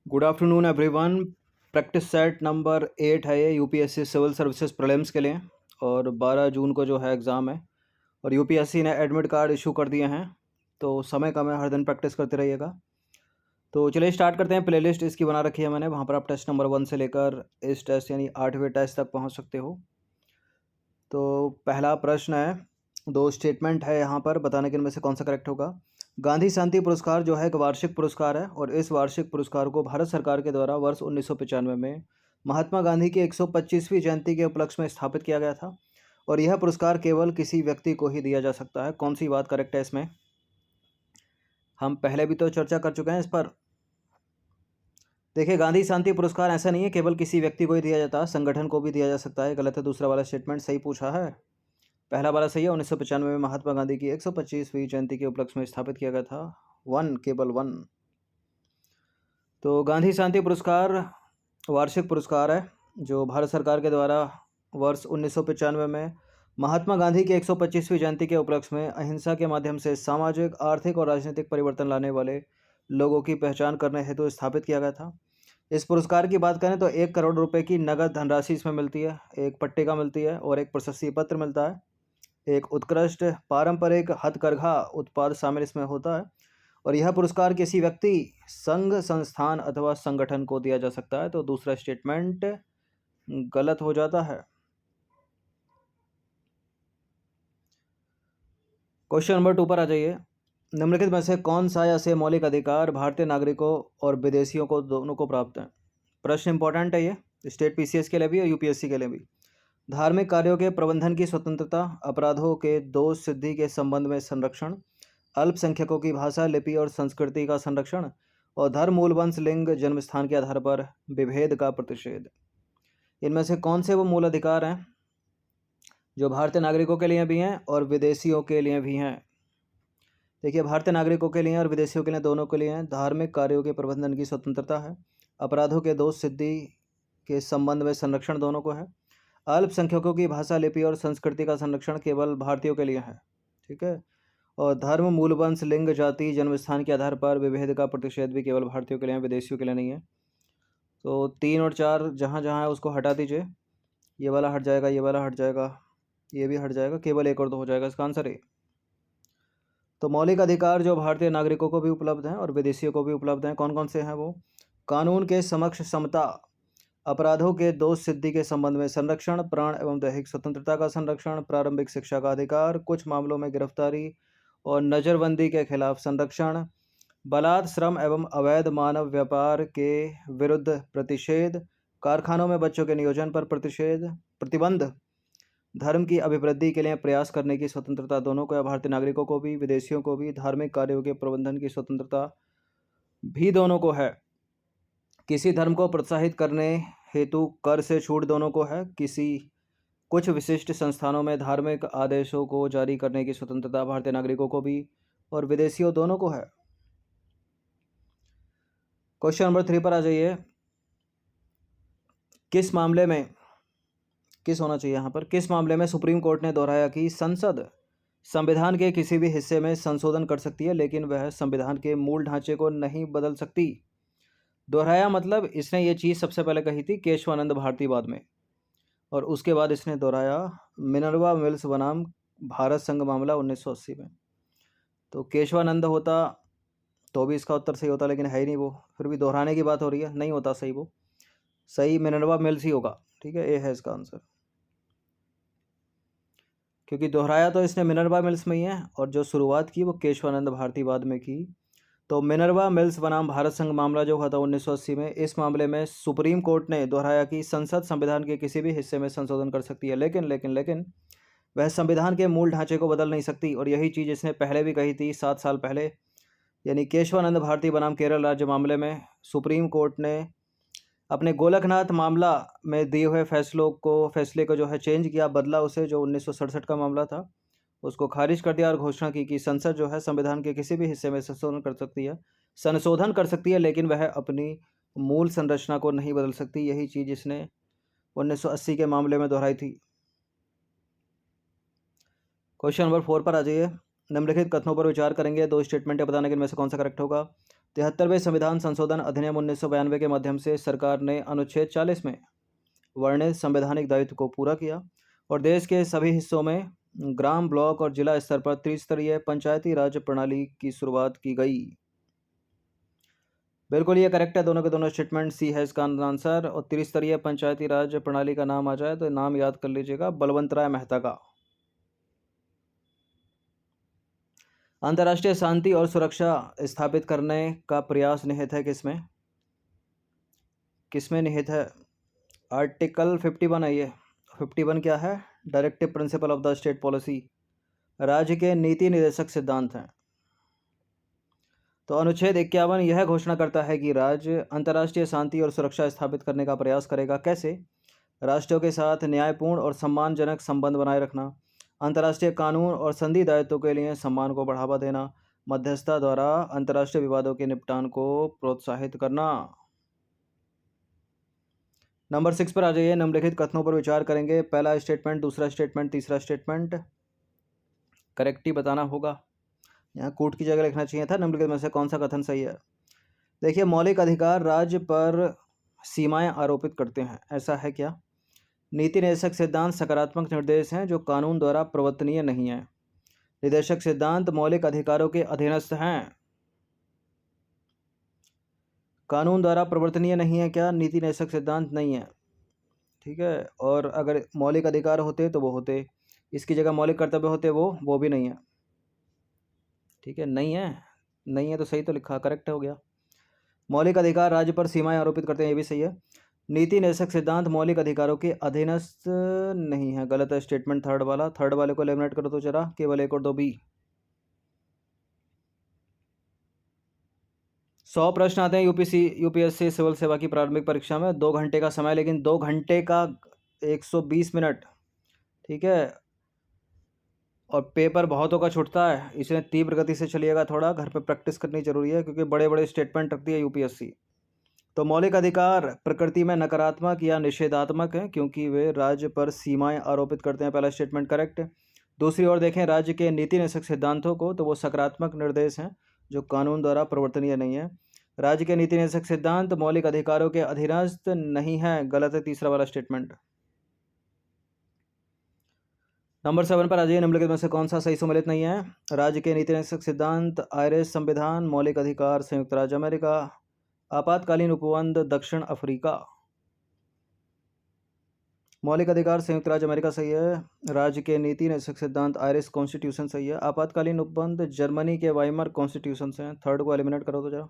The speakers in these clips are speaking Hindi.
Good afternoon everyone. Practice set number 8 है ये यूपीएससी सिविल सर्विसेज प्रीलिम्स के लिए। और 12 जून को जो है एग्ज़ाम है और यूपीएससी ने एडमिट कार्ड इशू कर दिए हैं, तो समय कम है, हर दिन प्रैक्टिस करते रहिएगा। तो चलिए स्टार्ट करते हैं। प्लेलिस्ट इसकी बना रखी है मैंने, वहाँ पर आप टेस्ट नंबर 1 से लेकर इस टेस्ट यानी 8वें टेस्ट तक पहुँच सकते हो। तो पहला प्रश्न है, दो स्टेटमेंट है यहाँ पर, बताने के इनमें से कौन सा करेक्ट होगा। गांधी शांति पुरस्कार जो है एक वार्षिक पुरस्कार है और इस वार्षिक पुरस्कार को भारत सरकार के द्वारा वर्ष 1995 में महात्मा गांधी की 125वीं जयंती के उपलक्ष्य में स्थापित किया गया था और यह पुरस्कार केवल किसी व्यक्ति को ही दिया जा सकता है। कौन सी बात करेक्ट है इसमें? हम पहले भी तो चर्चा कर चुके हैं इस पर। देखिए, गांधी शांति पुरस्कार ऐसा नहीं है केवल किसी व्यक्ति को ही दिया जाता है, संगठन को भी दिया जा सकता है। गलत है दूसरा वाला स्टेटमेंट, सही पूछा है। पहला वाला सही है। 1995 में महात्मा गांधी की 125वीं जयंती के उपलक्ष्य में स्थापित किया गया था। वन, केवल वन। तो गांधी शांति पुरस्कार वार्षिक पुरस्कार है जो भारत सरकार के द्वारा वर्ष 1995 में महात्मा गांधी की 125वीं जयंती के उपलक्ष्य में अहिंसा के माध्यम से सामाजिक, आर्थिक और राजनीतिक परिवर्तन लाने वाले लोगों की पहचान करने हेतु स्थापित किया गया था। इस पुरस्कार की बात करें तो 1 करोड़ रुपए की नगद धनराशि इसमें मिलती है, एक पट्टिका मिलती है और एक प्रशस्ति पत्र मिलता है। एक उत्कृष्ट पारंपरिक हथकरघा उत्पाद शामिल इसमें होता है और यह पुरस्कार किसी व्यक्ति, संघ, संस्थान अथवा संगठन को दिया जा सकता है। तो दूसरा स्टेटमेंट गलत हो जाता है। क्वेश्चन नंबर 2 पर आ जाइए। निम्नलिखित में से कौन सा ऐसे मौलिक अधिकार भारतीय नागरिकों और विदेशियों को दोनों को प्राप्त है? प्रश्न इंपॉर्टेंट है ये, स्टेट पीसीएस के लिए भी और यूपीएससी के लिए भी। धार्मिक कार्यों के प्रबंधन की स्वतंत्रता, अपराधों के दोष सिद्धि के संबंध में संरक्षण, अल्पसंख्यकों की भाषा, लिपि और संस्कृति का संरक्षण और धर्म, मूल, वंश, लिंग, जन्म स्थान के आधार पर विभेद का प्रतिषेध। इनमें से कौन से वो मूल अधिकार हैं जो भारतीय नागरिकों के लिए भी हैं और विदेशियों के लिए भी हैं? देखिए, भारतीय नागरिकों के लिए और विदेशियों के लिए, दोनों के लिए हैं। धार्मिक कार्यों के प्रबंधन की स्वतंत्रता है, अपराधों के दोष सिद्धि के संबंध में संरक्षण दोनों को है, अल्पसंख्यकों की भाषा, लिपि और संस्कृति का संरक्षण केवल भारतीयों के लिए है, ठीक है। और धर्म, मूल, वंश, लिंग, जाति, जन्म स्थान के आधार पर विभेद का प्रतिषेध भी केवल भारतीयों के लिए है, विदेशियों के लिए नहीं है। तो 3 और 4 जहाँ जहाँ है उसको हटा दीजिए। ये वाला हट जाएगा, ये वाला हट जाएगा, ये भी हट जाएगा, केवल 1 और 2 हो जाएगा। इसका आंसर है। तो मौलिक अधिकार जो भारतीय नागरिकों को भी उपलब्ध हैं और विदेशियों को भी उपलब्ध हैं, कौन कौन से हैं वो? कानून के समक्ष समता, अपराधों के दोष सिद्धि के संबंध में संरक्षण, प्राण एवं दैहिक स्वतंत्रता का संरक्षण, प्रारंभिक शिक्षा का अधिकार, कुछ मामलों में गिरफ्तारी और नज़रबंदी के खिलाफ संरक्षण, बलात्, श्रम एवं अवैध मानव व्यापार के विरुद्ध प्रतिषेध, कारखानों में बच्चों के नियोजन पर प्रतिबंध, धर्म की अभिवृद्धि के लिए प्रयास करने की स्वतंत्रता दोनों को, भारतीय नागरिकों को भी विदेशियों को भी। धार्मिक कार्यों के प्रबंधन की स्वतंत्रता भी दोनों को है। किसी धर्म को प्रोत्साहित करने हेतु कर से छूट दोनों को है। कुछ विशिष्ट संस्थानों में धार्मिक आदेशों को जारी करने की स्वतंत्रता भारतीय नागरिकों को भी और विदेशियों दोनों को है। क्वेश्चन नंबर 3 पर आ जाइए। किस मामले में, किस होना चाहिए यहाँ पर, किस मामले में सुप्रीम कोर्ट ने दोहराया कि संसद संविधान के किसी भी हिस्से में संशोधन कर सकती है लेकिन वह संविधान के मूल ढांचे को नहीं बदल सकती? दोहराया मतलब इसने ये चीज़ सबसे पहले कही थी केशवानंद भारतीवाद में और उसके बाद इसने दोहराया मिनर्वा मिल्स बनाम भारत संघ मामला 1980 में। तो केशवानंद होता तो भी इसका उत्तर सही होता, लेकिन है ही नहीं वो, फिर भी दोहराने की बात हो रही है, नहीं होता सही वो। सही मिनर्वा मिल्स ही होगा, ठीक है, ये है इसका आंसर। क्योंकि दोहराया तो इसने मिनर्वा मिल्स में ही है और जो शुरुआत की वो केशवानंद भारतीवाद में की। तो मिनर्वा मिल्स बनाम भारत संघ मामला जो हुआ था 1980 में, इस मामले में सुप्रीम कोर्ट ने दोहराया कि संसद संविधान के किसी भी हिस्से में संशोधन कर सकती है लेकिन वह संविधान के मूल ढांचे को बदल नहीं सकती। और यही चीज़ इसने पहले भी कही थी 7 साल पहले, यानी केशवानंद भारती बनाम केरल राज्य मामले में सुप्रीम कोर्ट ने अपने गोलकनाथ मामला में दिए हुए फैसले को जो है चेंज किया, बदला उसे, जो 1967 का मामला था उसको खारिज कर दिया और घोषणा की कि संसद जो है संविधान के किसी भी हिस्से में संशोधन कर सकती है लेकिन वह अपनी मूल संरचना को नहीं बदल सकती। यही चीज़ इसने 1980 के मामले में दोहराई थी। क्वेश्चन नंबर 4 पर आ जाइए। निम्नलिखित कथनों पर विचार करेंगे, दो स्टेटमेंट है, बताने के इनमें से कौन सा करेक्ट होगा। 73वें संविधान संशोधन अधिनियम 1992 के माध्यम से सरकार ने अनुच्छेद 40 में वर्णित संवैधानिक दायित्व को पूरा किया और देश के सभी हिस्सों में ग्राम, ब्लॉक और जिला स्तर पर त्रिस्तरीय पंचायती राज प्रणाली की शुरुआत की गई। बिल्कुल ये करेक्ट है, दोनों के दोनों स्टेटमेंट सी है इसका आंसर। और त्रिस्तरीय पंचायती राज प्रणाली का नाम आ जाए तो नाम याद कर लीजिएगा, बलवंत राय मेहता का। अंतर्राष्ट्रीय शांति और सुरक्षा स्थापित करने का प्रयास निहित है किसमें? किसमें निहित है? आर्टिकल 51 है ये। 51 क्या है? Directive principle of the state policy, राज्य के नीति निर्देशक सिद्धांत हैं। तो अनुच्छेद 51 यह घोषणा करता है कि राज्य अंतर्राष्ट्रीय शांति और सुरक्षा स्थापित करने का प्रयास करेगा। कैसे? राष्ट्रों के साथ न्यायपूर्ण और सम्मानजनक संबंध बनाए रखना, अंतर्राष्ट्रीय कानून और संधि दायित्वों के लिए सम्मान को बढ़ावा देना, मध्यस्थता द्वारा अंतर्राष्ट्रीय विवादों के निपटान को प्रोत्साहित करना। नंबर 6 पर आ जाइए। निम्नलिखित कथनों पर विचार करेंगे। पहला स्टेटमेंट, दूसरा स्टेटमेंट, तीसरा स्टेटमेंट। करेक्ट ही बताना होगा, यहाँ कोट की जगह लिखना चाहिए था। निम्नलिखित में से कौन सा कथन सही है? देखिए, मौलिक अधिकार राज्य पर सीमाएं आरोपित करते हैं, ऐसा है क्या? नीति निर्देशक सिद्धांत सकारात्मक निर्देश हैं जो कानून द्वारा प्रवर्तनीय नहीं है। निर्देशक सिद्धांत मौलिक अधिकारों के अधीनस्थ हैं, कानून द्वारा प्रवर्तनीय नहीं है। क्या? नीति निर्देशक सिद्धांत नहीं है, ठीक है। और अगर मौलिक अधिकार होते तो वो होते, इसकी जगह मौलिक कर्तव्य होते वो भी नहीं है, ठीक है। नहीं है, नहीं है तो सही तो लिखा, करेक्ट हो गया। मौलिक अधिकार राज्य पर सीमाएं आरोपित करते हैं, ये भी सही है। नीति निर्देशक सिद्धांत मौलिक अधिकारों के अधीनस्थ नहीं है, गलत है स्टेटमेंट थर्ड वाला। थर्ड वाले को एलिमिनेट करो तो जरा, केवल एक और दो बी। 100 प्रश्न आते हैं यूपीएससी सिविल सेवा की प्रारंभिक परीक्षा में। 2 घंटे का समय, लेकिन 2 घंटे का 120 मिनट, ठीक है। और पेपर बहुतों का छूटता है, इसलिए तीव्र गति से चलिएगा, थोड़ा घर पे प्रैक्टिस करनी जरूरी है क्योंकि बड़े बड़े स्टेटमेंट रखती है यूपीएससी। तो मौलिक अधिकार प्रकृति में नकारात्मक या निषेधात्मक हैं क्योंकि वे राज्य पर सीमाएं आरोपित करते हैं, पहला स्टेटमेंट करेक्ट। दूसरी ओर देखें राज्य के नीति निर्देशक सिद्धांतों को, तो वो सकारात्मक निर्देश हैं जो कानून द्वारा प्रवर्तनीय नहीं है। राज्य के नीति निर्देशक सिद्धांत मौलिक अधिकारों के अधीनस्थ नहीं है, गलत है तीसरा वाला स्टेटमेंट। नंबर 7 पर आ जाइए। निम्नलिखित में से कौन सा सही सम्मिलित नहीं है? राज्य के नीति निर्देशक सिद्धांत आयरिश संविधान, मौलिक अधिकार संयुक्त राज्य अमेरिका, आपातकालीन उपबंध दक्षिण अफ्रीका। मौलिक अधिकार संयुक्त राज्य अमेरिका सही है। राज्य के नीति निर्देशक सिद्धांत आयरिश कॉन्स्टिट्यूशन सही है। आपातकालीन उपबंध जर्मनी के वाइमर कॉन्स्टिट्यूशन से हैं। थर्ड को एलिमिनेट करो तो जरा।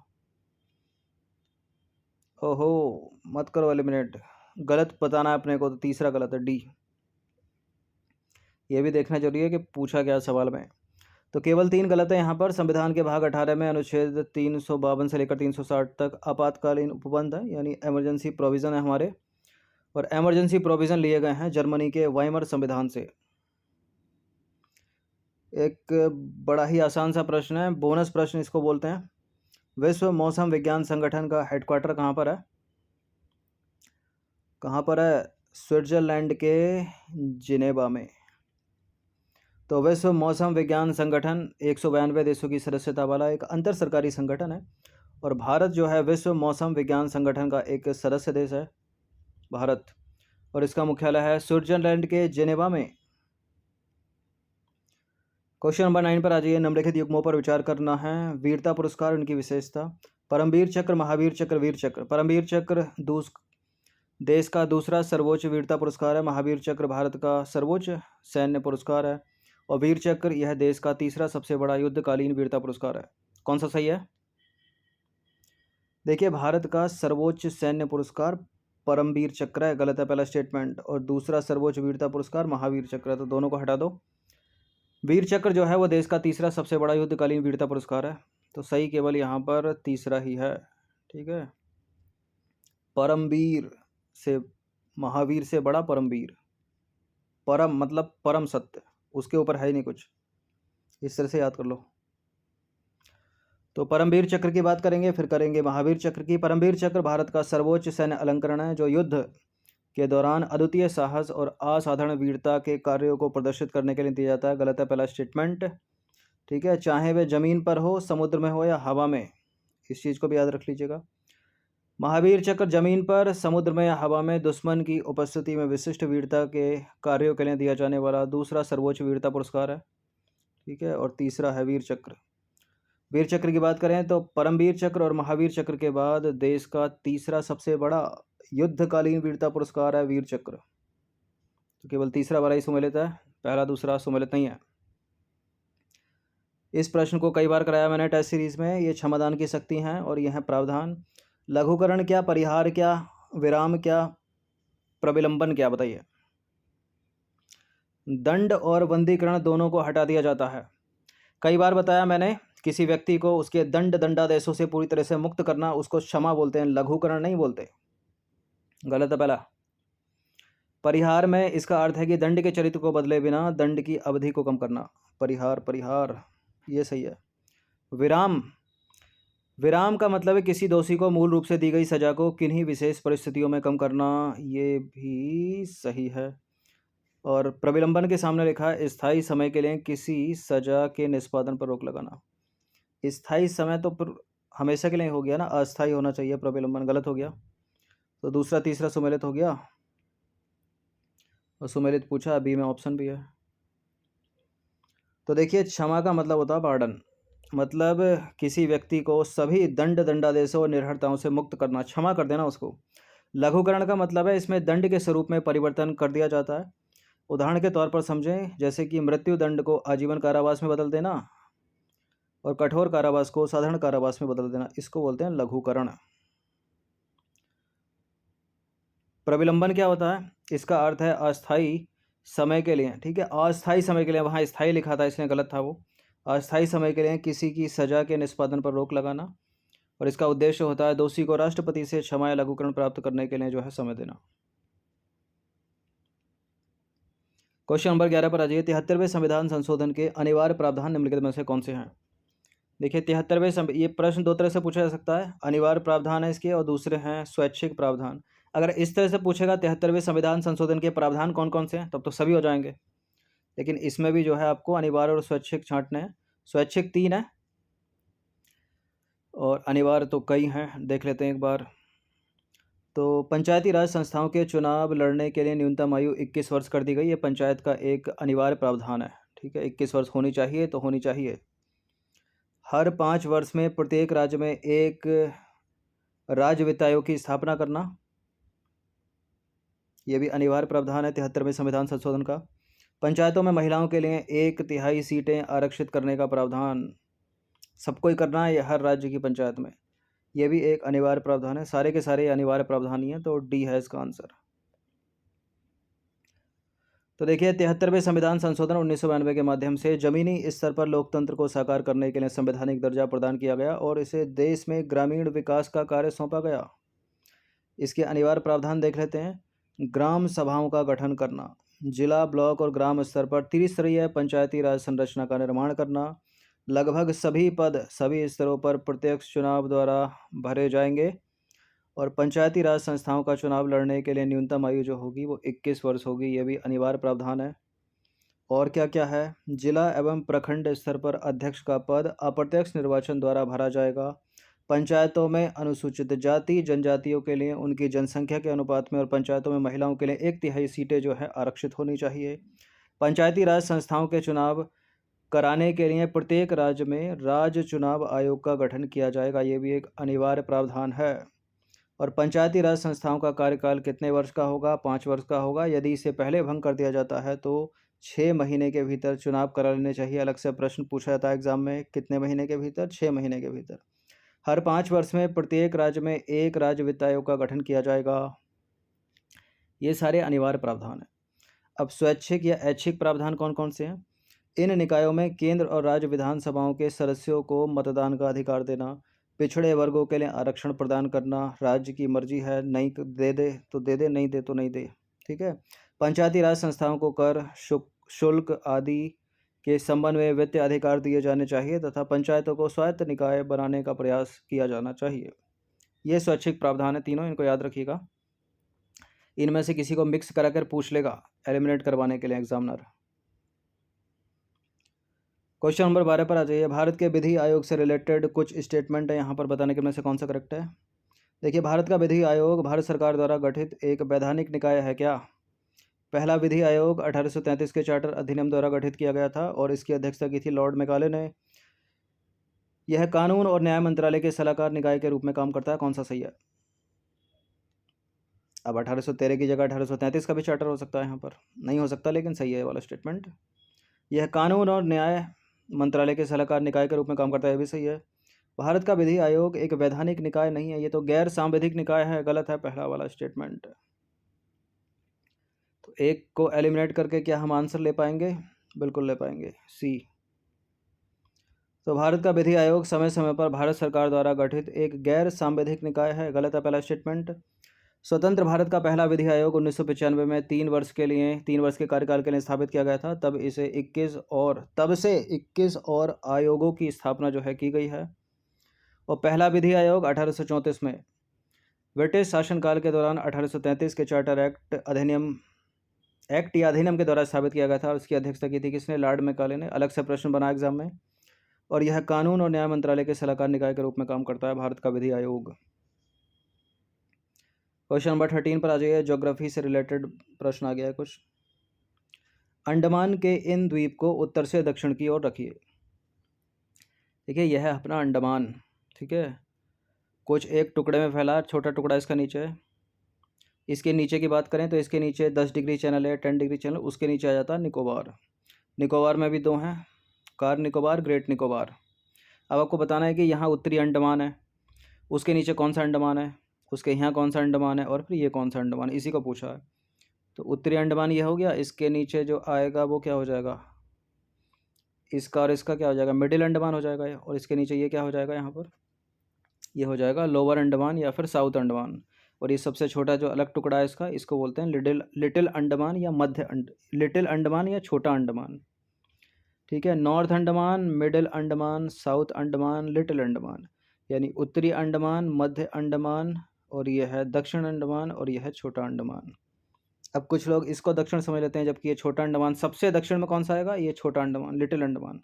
ओहो, मत करो एलिमिनेट, गलत बताना है अपने को, तो तीसरा गलत है, डी। ये भी देखना जरूरी है कि पूछा गया सवाल में। तो केवल 3 गलत है यहाँ पर। संविधान के भाग 18 में अनुच्छेद 352 से लेकर 360 तक आपातकालीन उपबंध है, यानी इमरजेंसी प्रोविज़न है हमारे, और इमरजेंसी प्रोविज़न लिए गए हैं जर्मनी के वाइमर संविधान से। एक बड़ा ही आसान सा प्रश्न है, बोनस प्रश्न इसको बोलते हैं। विश्व मौसम विज्ञान संगठन का हेडक्वार्टर कहाँ पर है? कहाँ पर है? स्विट्जरलैंड के जिनेवा में। तो विश्व मौसम विज्ञान संगठन 192 देशों की सदस्यता वाला एक अंतर सरकारी संगठन है, और भारत जो है विश्व मौसम विज्ञान संगठन का एक सदस्य देश है, भारत, और इसका मुख्यालय है स्विट्जरलैंड के जिनेवा में। क्वेश्चन नंबर 9 पर आ जाइए। निम्नलिखित युग्मों पर विचार करना है। वीरता पुरस्कार, उनकी विशेषता। परमवीर चक्र, महावीर चक्र, वीर चक्र। परमवीर चक्र देश का दूसरा सर्वोच्च वीरता पुरस्कार है। महावीर चक्र भारत का सर्वोच्च सैन्य पुरस्कार है, और वीर चक्र यह देश का तीसरा सबसे बड़ा युद्धकालीन वीरता पुरस्कार है। कौन सा सही है? देखिए, भारत का सर्वोच्च सैन्य पुरस्कार परमवीर चक्र है, गलत है पहला स्टेटमेंट, और दूसरा सर्वोच्च वीरता पुरस्कार महावीर चक्र है, तो दोनों को हटा दो। वीर चक्र जो है वो देश का तीसरा सबसे बड़ा युद्धकालीन वीरता पुरस्कार है, तो सही केवल यहाँ पर तीसरा ही है, ठीक है। परमवीर से, महावीर से बड़ा परमवीर, परम मतलब परम सत्य, उसके ऊपर है ही नहीं कुछ, इस तरह से याद कर लो। तो परमवीर चक्र की बात करेंगे, फिर करेंगे महावीर चक्र की। परमवीर चक्र भारत का सर्वोच्च सैन्य अलंकरण है जो युद्ध के दौरान अद्वितीय साहस और असाधारण वीरता के कार्यों को प्रदर्शित करने के लिए दिया जाता है, गलत है पहला स्टेटमेंट, ठीक है। चाहे वे जमीन पर हो, समुद्र में हो या हवा में, इस चीज़ को भी याद रख लीजिएगा। महावीर चक्र जमीन पर, समुद्र में या हवा में दुश्मन की उपस्थिति में विशिष्ट वीरता के कार्यों के लिए दिया जाने वाला दूसरा सर्वोच्च वीरता पुरस्कार है। ठीक है, और तीसरा है वीर चक्र। वीर चक्र की बात करें तो परमवीर चक्र और महावीर चक्र के बाद देश का तीसरा सबसे बड़ा युद्धकालीन वीरता पुरस्कार है वीर चक्र। तो केवल तीसरा वाला ही सुमेलित है, पहला दूसरा सुमेलित नहीं है। इस प्रश्न को कई बार कराया मैंने टेस्ट सीरीज में। ये क्षमादान की शक्ति हैं और यह है प्रावधान। लघुकरण क्या, परिहार क्या, विराम क्या, प्रविलंबन क्या, बताइए। दंड और बंदीकरण दोनों को हटा दिया जाता है। कई बार बताया मैंने, किसी व्यक्ति को उसके दंड दंडादेशों से पूरी तरह से मुक्त करना, उसको क्षमा बोलते हैं, लघुकरण नहीं बोलते। गलत है पहला। परिहार में इसका अर्थ है कि दंड के चरित्र को बदले बिना दंड की अवधि को कम करना। परिहार, परिहार, ये सही है। विराम, विराम का मतलब है किसी दोषी को मूल रूप से दी गई सजा को किन्हीं विशेष परिस्थितियों में कम करना, ये भी सही है। और प्रविलंबन के सामने लिखा है स्थायी समय के लिए किसी सजा के निष्पादन पर रोक लगाना। स्थायी समय तो हमेशा के लिए हो गया ना, अस्थायी होना चाहिए प्रविलंबन, गलत हो गया। तो दूसरा तीसरा सुमेलित हो गया, और सुमेलित पूछा बी में ऑप्शन भी है। तो देखिए, क्षमा का मतलब होता है पार्डन, मतलब किसी व्यक्ति को सभी दंड दंडादेशों और निर्हरताओं से मुक्त करना, क्षमा कर देना उसको। लघुकरण का मतलब है इसमें दंड के स्वरूप में परिवर्तन कर दिया जाता है। उदाहरण के तौर पर समझें, जैसे कि मृत्यु दंड को आजीवन कारावास में बदल देना और कठोर कारावास को साधारण कारावास में बदल देना, इसको बोलते हैं लघुकरण। प्रविलंबन क्या होता है? इसका अर्थ है अस्थायी समय के लिए। ठीक है, अस्थायी समय के लिए, वहाँ स्थायी लिखा था इसलिए गलत था वो। अस्थायी समय के लिए किसी की सजा के निष्पादन पर रोक लगाना, और इसका उद्देश्य होता है दोषी को राष्ट्रपति से क्षमा या लघुकरण प्राप्त करने के लिए जो है समय देना। क्वेश्चन नंबर 11 पर आ जाइए। 73वें संविधान संशोधन के अनिवार्य प्रावधान निम्नलिखित में से कौन से हैं? देखिए, 73वें ये प्रश्न दो तरह से पूछा जा सकता है। अनिवार्य प्रावधान है इसके, और दूसरे हैं स्वैच्छिक प्रावधान। अगर इस तरह से पूछेगा 73वें संविधान संशोधन के प्रावधान कौन कौन से हैं, तब तो सभी हो जाएंगे। लेकिन इसमें भी जो है आपको अनिवार्य और स्वैच्छिक छांटने हैं। स्वैच्छिक 3 है और अनिवार्य तो कई हैं, देख लेते हैं एक बार। तो पंचायती राज संस्थाओं के चुनाव लड़ने के लिए न्यूनतम आयु 21 वर्ष कर दी गई। ये पंचायत का एक अनिवार्य प्रावधान है। ठीक है, 21 वर्ष होनी चाहिए तो होनी चाहिए। हर 5 वर्ष में प्रत्येक राज्य में एक राज्य वित्त आयोग की स्थापना करना, यह भी अनिवार्य प्रावधान है 73वें संविधान संशोधन का। पंचायतों में महिलाओं के लिए 1/3 सीटें आरक्षित करने का प्रावधान सबको ही करना है, हर राज्य की पंचायत में। यह भी एक अनिवार्य प्रावधान है। सारे के सारे अनिवार्य प्रावधान ही हैं, तो डी है इसका आंसर। तो देखिए, 73वें संविधान संशोधन 1992 के माध्यम से जमीनी स्तर पर लोकतंत्र को साकार करने के लिए संवैधानिक दर्जा प्रदान किया गया और इसे देश में ग्रामीण विकास का कार्य सौंपा गया। इसके अनिवार्य प्रावधान देख लेते हैं। ग्राम सभाओं का गठन करना, जिला, ब्लॉक और ग्राम स्तर पर त्रिस्तरीय पंचायती राज संरचना का निर्माण करना, लगभग सभी पद सभी स्तरों पर प्रत्यक्ष चुनाव द्वारा भरे जाएंगे, और पंचायती राज संस्थाओं का चुनाव लड़ने के लिए न्यूनतम आयु जो होगी वो 21 वर्ष होगी। ये भी अनिवार्य प्रावधान है। और क्या क्या है? जिला एवं प्रखंड स्तर पर अध्यक्ष का पद अप्रत्यक्ष निर्वाचन द्वारा भरा जाएगा। पंचायतों में अनुसूचित जाति जनजातियों के लिए उनकी जनसंख्या के अनुपात में और पंचायतों में महिलाओं के लिए 1/3 सीटें जो है आरक्षित होनी चाहिए। पंचायती राज संस्थाओं के चुनाव कराने के लिए प्रत्येक राज्य में राज्य चुनाव आयोग का गठन किया जाएगा। ये भी एक अनिवार्य प्रावधान है। और पंचायती राज संस्थाओं का कार्यकाल कितने वर्ष का होगा? 5 वर्ष का होगा। यदि इसे पहले भंग कर दिया जाता है तो 6 महीने के भीतर चुनाव करा लेने चाहिए। अलग से प्रश्न पूछा जाता है एग्जाम में, कितने महीने के भीतर? 6 महीने के भीतर। हर 5 वर्ष में प्रत्येक राज्य में एक राज्य वित्त आयोग का गठन किया जाएगा। ये सारे अनिवार्य प्रावधान हैं। अब स्वैच्छिक या ऐच्छिक प्रावधान कौन कौन से हैं? इन निकायों में केंद्र और राज्य विधानसभाओं के सदस्यों को मतदान का अधिकार देना, पिछड़े वर्गों के लिए आरक्षण प्रदान करना, राज्य की मर्जी है, नहीं दे दे तो दे दे, नहीं दे तो नहीं दे। ठीक है। पंचायती राज संस्थाओं को कर, शुल्क आदि के संबंध में वित्तीय अधिकार दिए जाने चाहिए तथा पंचायतों को स्वायत्त निकाय बनाने का प्रयास किया जाना चाहिए। ये स्वैच्छिक प्रावधान है तीनों, इनको याद रखिएगा। इनमें से किसी को मिक्स कराकर पूछ लेगा एलिमिनेट करवाने के लिए एग्जामिनर। क्वेश्चन नंबर 12 पर आ जाइए। भारत के विधि आयोग से रिलेटेड कुछ स्टेटमेंट है यहाँ पर, बताने के में से कौन सा करेक्ट है। देखिए, भारत का विधि आयोग भारत सरकार द्वारा गठित एक वैधानिक निकाय है क्या। पहला विधि आयोग 1833 के चार्टर अधिनियम द्वारा गठित किया गया था और इसकी अध्यक्षता की थी लॉर्ड मैकाले ने। यह कानून और न्याय मंत्रालय के सलाहकार निकाय के रूप में काम करता है। कौन सा सही है। अब 1813 की जगह 1833 का भी चार्टर हो सकता है, यहाँ पर नहीं हो सकता, लेकिन सही है ये वाला स्टेटमेंट। यह कानून और न्याय मंत्रालय के सलाहकार निकाय के रूप में काम करता है, ये भी सही है। भारत का विधि आयोग एक वैधानिक निकाय नहीं है, ये तो गैर सांविधिक निकाय है, गलत है पहला वाला स्टेटमेंट। तो एक को एलिमिनेट करके क्या हम आंसर ले पाएंगे। बिल्कुल ले पाएंगे, सी। तो भारत का विधि आयोग समय समय पर भारत सरकार द्वारा गठित एक गैर सांविधिक निकाय है, गलत है पहला स्टेटमेंट। स्वतंत्र भारत का पहला विधि आयोग 1995 में 3 वर्ष के कार्यकाल के लिए स्थापित किया गया था। तब से 21 और आयोगों की स्थापना जो है की गई है। और पहला विधि आयोग 1834 में ब्रिटिश शासनकाल के दौरान 1833 के चार्टर एक्ट या अधिनियम के द्वारा स्थापित किया गया था और उसकी अध्यक्षता की थी किसने, लॉर्ड मैकाले ने। अलग से प्रश्न बना एग्जाम में। और यह कानून और न्याय मंत्रालय के सलाहकार निकाय के रूप में काम करता है भारत का विधि आयोग। क्वेश्चन नंबर 13 पर आ जाइए। ज्योग्राफी से रिलेटेड प्रश्न आ गया है कुछ। अंडमान के इन द्वीप को उत्तर से दक्षिण की ओर रखिए। देखिए, यह है अपना अंडमान, ठीक है। कुछ एक टुकड़े में फैला, छोटा टुकड़ा इसका नीचे है। इसके नीचे की बात करें तो इसके नीचे 10 डिग्री चैनल है, 10 डिग्री चैनल। उसके नीचे आ जाता है निकोबार। निकोबार में भी 2 हैं, कार निकोबार, ग्रेट निकोबार। अब आपको बताना है कि यहाँ उत्तरी अंडमान है, उसके नीचे कौन सा अंडमान है, उसके यहाँ कौन सा अंडमान है और फिर ये कौन सा अंडमान, इसी को पूछा है। तो उत्तरी अंडमान ये हो गया। इसके नीचे जो आएगा वो क्या हो जाएगा, इसका और इसका क्या हो जाएगा, मिडिल अंडमान हो जाएगा ये। और इसके नीचे ये क्या हो जाएगा, यहाँ पर ये हो जाएगा लोअर अंडमान या फिर साउथ अंडमान। और ये सबसे छोटा जो अलग टुकड़ा है इसका, इसको बोलते हैं लिटिल अंडमान या लिटिल अंडमान या छोटा अंडमान, ठीक है। North Andaman, middle Andaman, south Andaman, little Andaman, यानी उत्तरी अंडमान, मध्य अंडमान, और यह है दक्षिण अंडमान, और यह है छोटा अंडमान। अब कुछ लोग इसको दक्षिण समझ लेते हैं, जबकि ये छोटा अंडमान। सबसे दक्षिण में कौन सा आएगा, ये छोटा अंडमान, लिटिल अंडमान।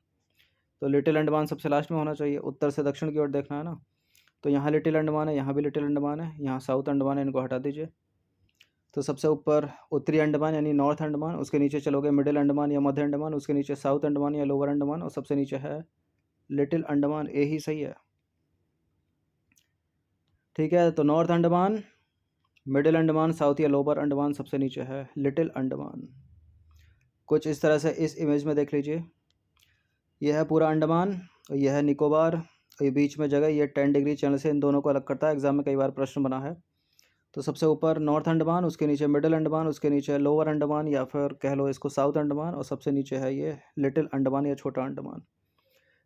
तो लिटिल अंडमान सबसे लास्ट में होना चाहिए, उत्तर से दक्षिण की ओर देखना है ना। तो यहाँ लिटिल अंडमान है, यहाँ भी लिटिल अंडमान है, यहाँ साउथ अंडमान है, इनको हटा दीजिए। तो सबसे ऊपर उत्तरी अंडमान यानी नॉर्थ अंडमान, उसके नीचे चलोगे मिडिल अंडमान या मध्य अंडमान, उसके नीचे साउथ अंडमान या लोअर अंडमान, और सबसे नीचे है लिटिल अंडमान। ए ही सही है, ठीक है। तो north Andaman, middle Andaman, south या लोअर अंडमान, सबसे नीचे है लिटिल अंडमान। कुछ इस तरह से इस इमेज में देख लीजिए। यह है पूरा अंडमान और यह है निकोबार, और ये बीच में जगह, ये 10 डिग्री चैनल से इन दोनों को अलग करता है। एग्जाम में कई बार प्रश्न बना है। तो सबसे ऊपर नॉर्थ अंडमान, उसके नीचे मिडिल अंडमान, उसके नीचे लोअर अंडमान या फिर कह लो इसको साउथ अंडमान, और सबसे नीचे है ये लिटिल अंडमान या छोटा अंडमान।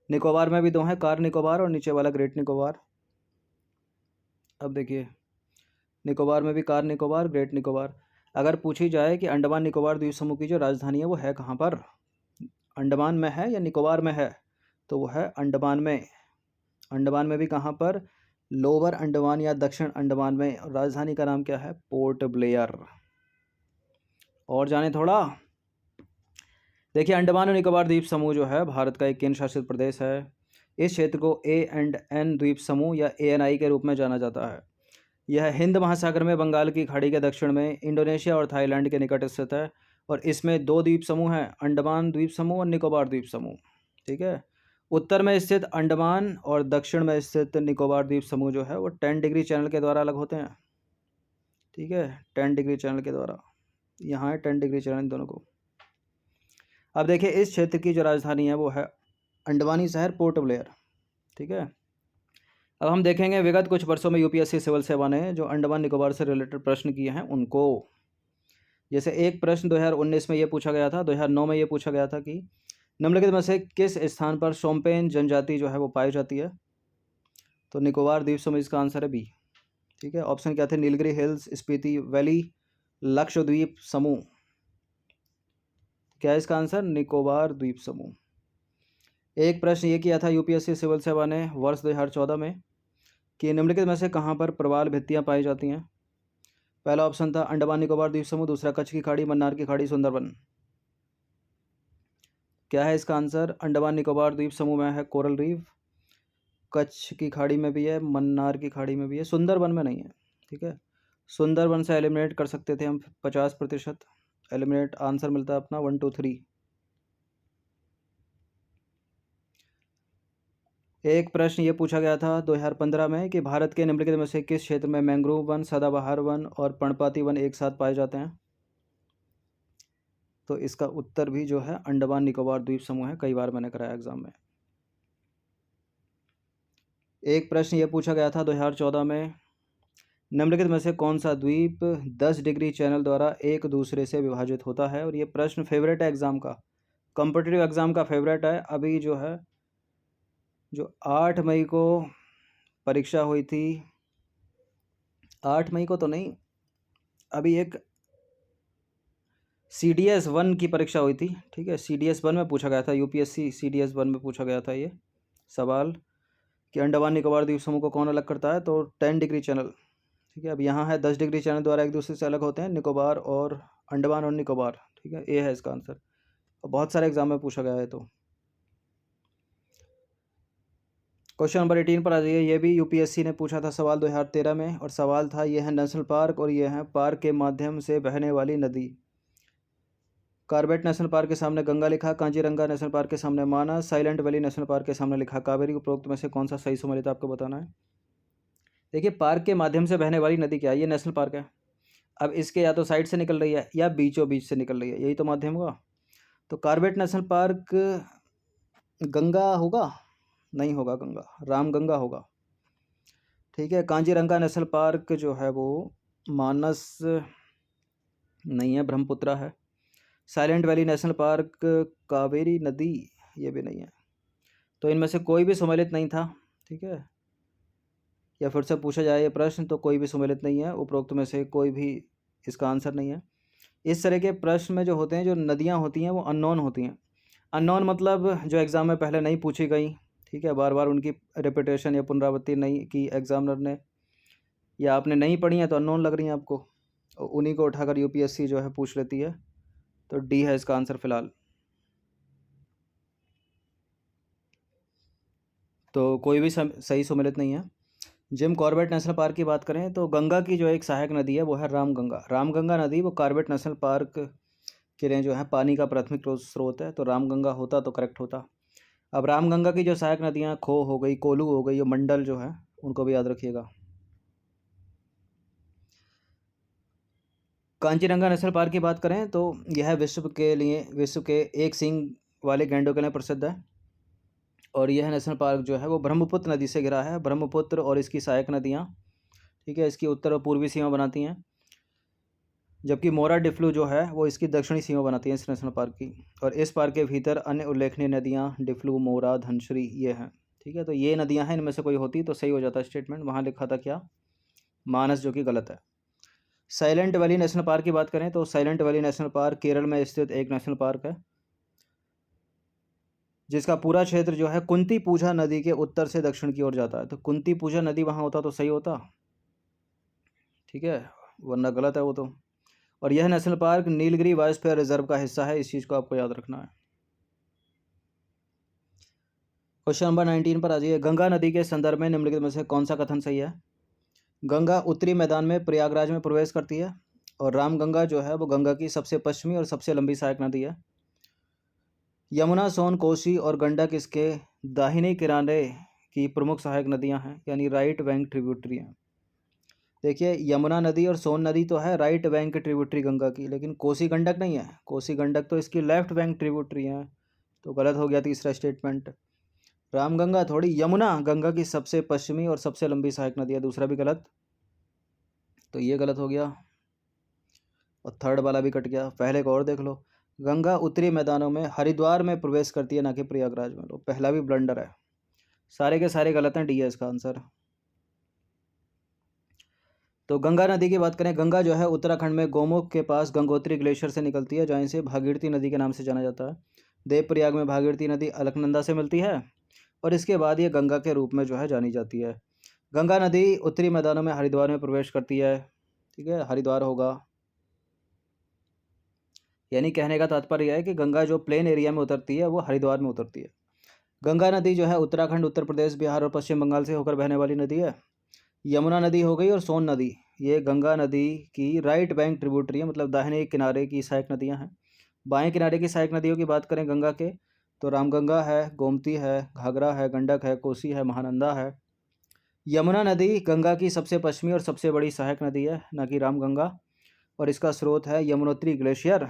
निकोबार में भी 2 हैं, कार निकोबार और नीचे वाला ग्रेट निकोबार। अब देखिए, निकोबार में भी कार निकोबार, ग्रेट निकोबार। अगर पूछी जाए कि अंडमान निकोबार द्वीप समूह की जो राजधानी है वो है कहाँ पर, अंडमान में है या निकोबार में है, तो वो है अंडमान में। अंडमान में भी कहाँ पर, लोअर अंडमान या दक्षिण अंडमान में। राजधानी का नाम क्या है, पोर्ट ब्लेयर। और जाने थोड़ा। देखिए, अंडमान और निकोबार द्वीप समूह जो है भारत का एक केंद्र शासित प्रदेश है। इस क्षेत्र को A&N द्वीप समूह या ANI के रूप में जाना जाता है। यह हिंद महासागर में बंगाल की खाड़ी के दक्षिण में इंडोनेशिया और थाईलैंड के निकट स्थित है। और इसमें 2 द्वीप समूह हैं, अंडमान द्वीप समूह और निकोबार द्वीप समूह, ठीक है। उत्तर में स्थित अंडमान और दक्षिण में स्थित निकोबार द्वीप समूह जो है वो 10 डिग्री चैनल के द्वारा अलग होते हैं, ठीक है। 10 डिग्री चैनल के द्वारा, यहाँ है 10 डिग्री चैनल इन दोनों को। अब देखिए, इस क्षेत्र की जो राजधानी है वो है अंडमानी शहर पोर्ट ब्लेयर, ठीक है। अब हम देखेंगे विगत कुछ वर्षों में UPSC सिविल सेवा ने जो अंडमान निकोबार से रिलेटेड प्रश्न किए हैं उनको। जैसे एक प्रश्न 2019 में ये पूछा गया था, 2009 में ये पूछा गया था कि निम्नलिखित में से किस स्थान पर शोम्पेन जनजाति जो है वो पाई जाती है। तो निकोबार द्वीप समूह, इसका आंसर है बी, ठीक है। ऑप्शन क्या थे, नीलगिरी हिल्स, स्पीति वैली, लक्षद्वीप समूह। क्या है इसका आंसर, निकोबार द्वीप समूह। एक प्रश्न ये किया था UPSC सिविल सेवा ने वर्ष 2014 में कि निम्नलिखित में से कहाँ पर प्रवाल भित्तियाँ पाई जाती हैं। पहला ऑप्शन था अंडमान निकोबार द्वीप समूह, दूसरा कच्छ की खाड़ी, मन्नार की खाड़ी, सुंदरबन। क्या है इसका आंसर? अंडमान निकोबार द्वीप समूह में है कोरल रीफ, कच्छ की खाड़ी में भी है, मन्नार की खाड़ी में भी है, सुंदरबन में नहीं है। ठीक है, सुंदरबन से एलिमिनेट कर सकते थे हम 50%। एलिमिनेट आंसर मिलता है अपना 1 2 3। एक प्रश्न ये पूछा गया था 2015 में कि भारत के निम्नलिखित में से किस क्षेत्र में मैंग्रोव वन, सदाबहार वन और पर्णपाती वन एक साथ पाए जाते हैं? तो इसका उत्तर भी जो है अंडमान निकोबार द्वीप समूह है। कई बार मैंने कराया एग्जाम में। एक प्रश्न ये पूछा गया था 2014 में, निम्नलिखित में से कौन सा द्वीप 10 डिग्री चैनल द्वारा एक दूसरे से विभाजित होता है? और ये प्रश्न फेवरेट है एग्जाम का, कॉम्पिटिटिव एग्जाम का फेवरेट है। अभी जो है जो 8 मई को परीक्षा हुई थी, 8 मई को तो नहीं, अभी एक CDS 1 की परीक्षा हुई थी। ठीक है, CDS 1 में पूछा गया था, UPSC CDS 1 में पूछा गया था ये सवाल कि अंडमान निकोबार द्वीप समूह को कौन अलग करता है? तो 10 डिग्री चैनल। ठीक है, अब यहाँ है 10 डिग्री चैनल द्वारा एक दूसरे से अलग होते हैं निकोबार और अंडमान और निकोबार। ठीक है, ए है इसका आंसर। और बहुत सारे एग्जाम में पूछा गया है। तो क्वेश्चन नंबर 18 पर आ जाइए। ये भी UPSC ने पूछा था सवाल 2013 में, और सवाल था ये है नेशनल पार्क और ये है पार्क के माध्यम से बहने वाली नदी। कार्बेट नेशनल पार्क के सामने गंगा लिखा, कांजीरंगा नेशनल पार्क के सामने मानस, साइलेंट वैली नेशनल पार्क के सामने लिखा कावेरी। उपरोक्त में से कौन सा सही सम्मिलित आपको बताना है? देखिए, पार्क के माध्यम से बहने वाली नदी क्या है? ये नेशनल पार्क है। अब इसके या तो साइड से निकल रही है या बीचों बीच से निकल रही है, यही तो माध्यम होगा। तो कार्बेट नेशनल पार्क गंगा होगा? नहीं होगा गंगा, रामगंगा होगा। ठीक है, कांजीरंगा नेशनल पार्क जो है वो मानस नहीं है, ब्रह्मपुत्रा है। Silent valley national park Kaveri नदी, ये भी नहीं है। तो इनमें से कोई भी सम्मिलित नहीं था। ठीक है, या फिर से पूछा जाए ये प्रश्न तो कोई भी सम्मिलित नहीं है, उपरोक्त में से कोई भी इसका आंसर नहीं है। इस तरह के प्रश्न में जो होते हैं, जो नदियाँ होती हैं वो अननोन होती हैं। अननोन मतलब जो एग्ज़ाम में पहले नहीं पूछी गई। ठीक है, बार बार उनकी रिपीटेशन या पुनरावृत्ति नहीं की एग्जामिनर ने, या आपने नहीं पढ़ी हैं तो अननोन लग रही हैं आपको, और उन्हीं को उठाकर UPSC जो है पूछ लेती है। तो डी है इसका आंसर फिलहाल। तो कोई भी सही सम्मिलित नहीं है। जिम कॉर्बेट नेशनल पार्क की बात करें तो गंगा की जो एक सहायक नदी है वो है रामगंगा। रामगंगा नदी वो कॉर्बेट नेशनल पार्क के लिए जो है पानी का प्राथमिक स्रोत है, तो रामगंगा होता तो करेक्ट होता। अब रामगंगा की जो सहायक नदियाँ खो हो गई, कोलू हो गई, ये मंडल जो है उनको भी याद रखिएगा। कांचीरंगा नेशनल पार्क की बात करें तो यह विश्व के एक सींग वाले गैंडों के लिए प्रसिद्ध है, और यह नेशनल पार्क जो है वो ब्रह्मपुत्र नदी से घिरा है। ब्रह्मपुत्र और इसकी सहायक नदियाँ, ठीक है, इसकी उत्तर और पूर्वी सीमा बनाती हैं, जबकि मोरा डिफ्लू जो है वो इसकी दक्षिणी सीमा बनाती है इस नेशनल पार्क की। और इस पार्क के भीतर अन्य उल्लेखनीय नदियाँ डिफ्लू, मोरा, धनश्री ये हैं। ठीक है, तो ये नदियाँ हैं, इनमें से कोई होती तो सही हो जाता स्टेटमेंट। वहाँ लिखा था क्या? मानस, जो कि गलत है। साइलेंट वैली नेशनल पार्क की बात करें तो silent valley national park Kerala में स्थित एक नेशनल पार्क है, जिसका पूरा क्षेत्र जो है कुंती पूजा नदी के उत्तर से दक्षिण की ओर जाता है। तो कुंती पूजा नदी वहाँ होता तो सही होता। ठीक है, वरना गलत है वो तो। और यह national park Nilgiri biosphere reserve का हिस्सा है, इस चीज़ को आपको याद रखना है। क्वेश्चन नंबर 19 पर आ जाइए। गंगा नदी के संदर्भ में निम्नलिखित में से कौन सा कथन सही है? गंगा उत्तरी मैदान में प्रयागराज में प्रवेश करती है, और रामगंगा जो है वो गंगा की सबसे पश्चिमी और सबसे लंबी सहायक नदी है। यमुना, सोन, कोसी और गंडक इसके दाहिने किनारे की प्रमुख सहायक नदियां हैं, यानी राइट बैंक ट्रिब्यूटरी हैं। देखिए, यमुना नदी और सोन नदी तो है राइट बैंक ट्रिब्यूटरी गंगा की, लेकिन कोसी गंडक नहीं है। कोसी गंडक तो इसकी लेफ्ट बैंक ट्रिब्यूटरी है, तो गलत हो गया तीसरा स्टेटमेंट। रामगंगा थोड़ी, यमुना गंगा की सबसे पश्चिमी और सबसे लंबी सहायक नदी है, दूसरा भी गलत, तो ये गलत हो गया। और थर्ड वाला भी कट गया। पहले को और देख लो, गंगा उत्तरी मैदानों में हरिद्वार में प्रवेश करती है, ना कि प्रयागराज में। तो पहला भी ब्लंडर है, सारे के सारे गलत हैं, डी है इसका आंसर। तो गंगा नदी की बात करें, गंगा जो है उत्तराखंड में गोमुख के पास गंगोत्री ग्लेशियर से निकलती है, जहाँ इसे भागीरथी नदी के नाम से जाना जाता है। देवप्रयाग में भागीरथी नदी अलकनंदा से मिलती है, और इसके बाद ये गंगा के रूप में जो है जानी जाती है। गंगा नदी उत्तरी मैदानों में हरिद्वार में प्रवेश करती है। ठीक है, हरिद्वार होगा। यानी कहने का तात्पर्य यह है कि गंगा जो प्लेन एरिया में उतरती है वो हरिद्वार में उतरती है। गंगा नदी जो है उत्तराखंड, उत्तर प्रदेश, बिहार और पश्चिम बंगाल से होकर बहने वाली नदी है। यमुना नदी हो गई और सोन नदी, ये गंगा नदी की राइट बैंक ट्रिब्यूटरी है, मतलब दाहिने किनारे की सहायक नदियां हैं। बाएं किनारे की सहायक नदियों की बात करें गंगा के, तो रामगंगा है, गोमती है, घाघरा है, गंडक है, कोसी है, महानंदा है। यमुना नदी गंगा की सबसे पश्चिमी और सबसे बड़ी सहायक नदी है, न कि रामगंगा, और इसका स्रोत है यमुनोत्री ग्लेशियर।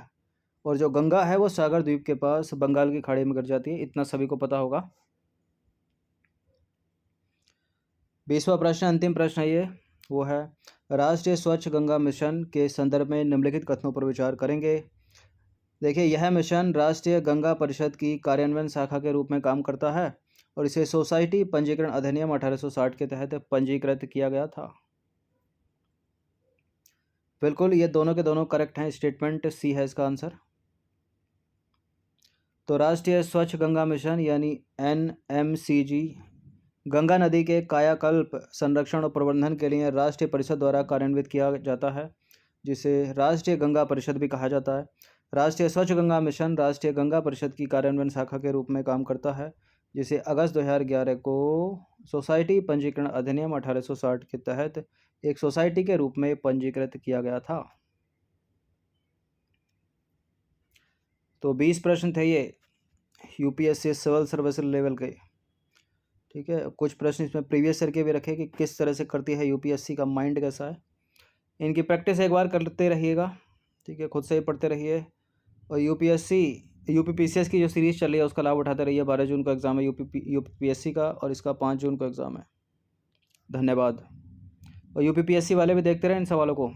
और जो गंगा है वो सागर द्वीप के पास बंगाल की खाड़ी में गिर जाती है, इतना सभी को पता होगा। 20वां प्रश्न, अंतिम प्रश्न है ये, वो है राष्ट्रीय स्वच्छ गंगा मिशन के संदर्भ में निम्नलिखित कथनों पर विचार करेंगे। देखिए, यह मिशन राष्ट्रीय गंगा परिषद की कार्यान्वयन शाखा के रूप में काम करता है और इसे सोसाइटी पंजीकरण अधिनियम 1860 के तहत पंजीकृत किया गया था। बिल्कुल, ये दोनों के दोनों करेक्ट हैं, स्टेटमेंट सी है इसका आंसर। तो राष्ट्रीय स्वच्छ गंगा मिशन यानी NMCG गंगा नदी के कायाकल्प, संरक्षण और प्रबंधन के लिए राष्ट्रीय परिषद द्वारा कार्यान्वित किया जाता है, जिसे राष्ट्रीय गंगा परिषद भी कहा जाता है। राष्ट्रीय स्वच्छ गंगा मिशन राष्ट्रीय गंगा परिषद की कार्यान्वयन शाखा के रूप में काम करता है, जिसे अगस्त 2011 को सोसाइटी पंजीकरण अधिनियम 1860 के तहत एक सोसाइटी के रूप में पंजीकृत किया गया था। तो 20 प्रश्न थे ये UPSC सिविल सर्विस लेवल के। ठीक है, कुछ प्रश्न इसमें प्रीवियस ईयर के भी रखे कि किस तरह से करती है UPSC का माइंड कैसा है। इनकी प्रैक्टिस एक बार करते रहिएगा, ठीक है, खुद से ही पढ़ते रहिए। और UPPCS की जो सीरीज़ चल रही है उसका लाभ उठाते रहिए। 12 जून को एग्ज़ाम है UPPSC का और इसका 5 जून को एग्ज़ाम है। धन्यवाद। और UPPSC वाले भी देखते रहें इन सवालों को।